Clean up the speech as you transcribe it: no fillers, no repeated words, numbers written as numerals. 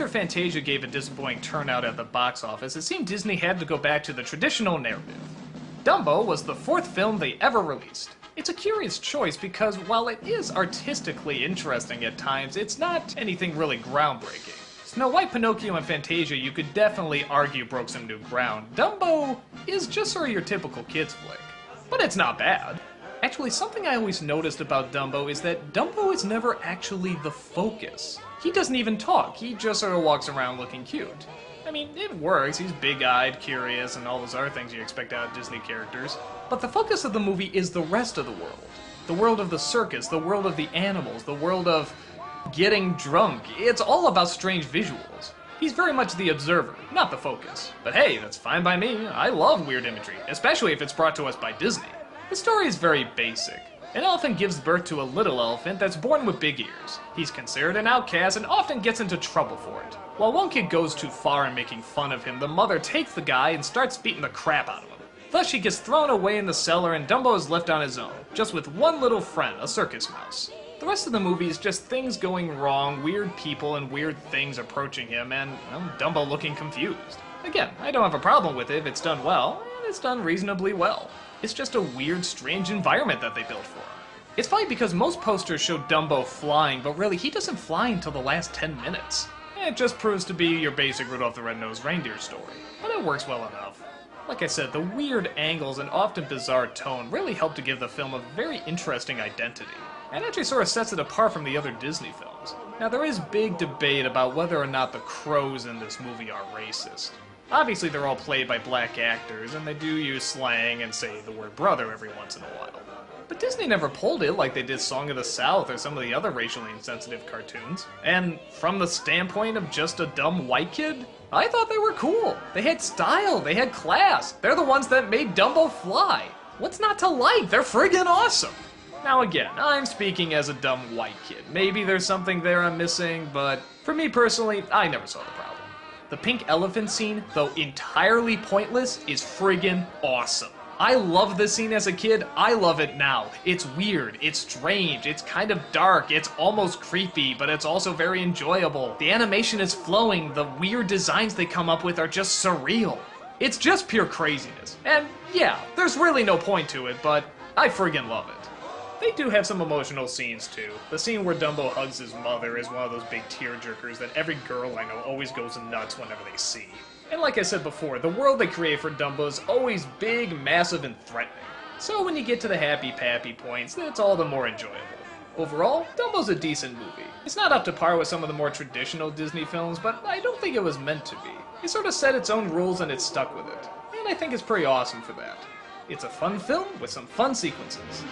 Fantasia gave a disappointing turnout at the box office, it seemed Disney had to go back to the traditional narrative. Dumbo was the 4th film they ever released. It's a curious choice because while it is artistically interesting at times, it's not anything really groundbreaking. Snow White, Pinocchio, and Fantasia you could definitely argue broke some new ground. Dumbo is just sort of your typical kids flick. But it's not bad. Actually, something I always noticed about Dumbo is that Dumbo is never actually the focus. He doesn't even talk, he just sort of walks around looking cute. I mean, it works, he's big-eyed, curious, and all those other things you expect out of Disney characters. But the focus of the movie is the rest of the world. The world of the circus, the world of the animals, the world of getting drunk. It's all about strange visuals. He's very much the observer, not the focus. But hey, that's fine by me. I love weird imagery, especially if it's brought to us by Disney. The story is very basic. An elephant gives birth to a little elephant that's born with big ears. He's considered an outcast and often gets into trouble for it. While one kid goes too far in making fun of him, the mother takes the guy and starts beating the crap out of him. Thus he gets thrown away in the cellar and Dumbo is left on his own, just with one little friend, a circus mouse. The rest of the movie is just things going wrong, weird people and weird things approaching him, and Dumbo looking confused. Again, I don't have a problem with it if it's done well, and it's done reasonably well. It's just a weird, strange environment that they built for him. It's funny because most posters show Dumbo flying, but really he doesn't fly until the last 10 minutes. It just proves to be your basic Rudolph the Red-Nosed Reindeer story, but it works well enough. Like I said, the weird angles and often bizarre tone really help to give the film a very interesting identity, and actually sort of sets it apart from the other Disney films. Now there is big debate about whether or not the crows in this movie are racist. Obviously they're all played by black actors, and they do use slang and say the word brother every once in a while. But Disney never pulled it like they did Song of the South or some of the other racially insensitive cartoons. And from the standpoint of just a dumb white kid, I thought they were cool. They had style, they had class. They're the ones that made Dumbo fly. What's not to like? They're friggin' awesome. Now again, I'm speaking as a dumb white kid. Maybe there's something there I'm missing, but for me personally, I never saw the problem. The pink elephant scene, though entirely pointless, is friggin' awesome. I loved this scene as a kid, I love it now. It's weird, it's strange, it's kind of dark, it's almost creepy, but it's also very enjoyable. The animation is flowing, the weird designs they come up with are just surreal. It's just pure craziness. And yeah, there's really no point to it, but I friggin' love it. They do have some emotional scenes too. The scene where Dumbo hugs his mother is one of those big tearjerkers that every girl I know always goes nuts whenever they see. And like I said before, the world they create for Dumbo is always big, massive, and threatening. So when you get to the happy-pappy points, it's all the more enjoyable. Overall, Dumbo's a decent movie. It's not up to par with some of the more traditional Disney films, but I don't think it was meant to be. It sort of set its own rules and it stuck with it. And I think it's pretty awesome for that. It's a fun film with some fun sequences.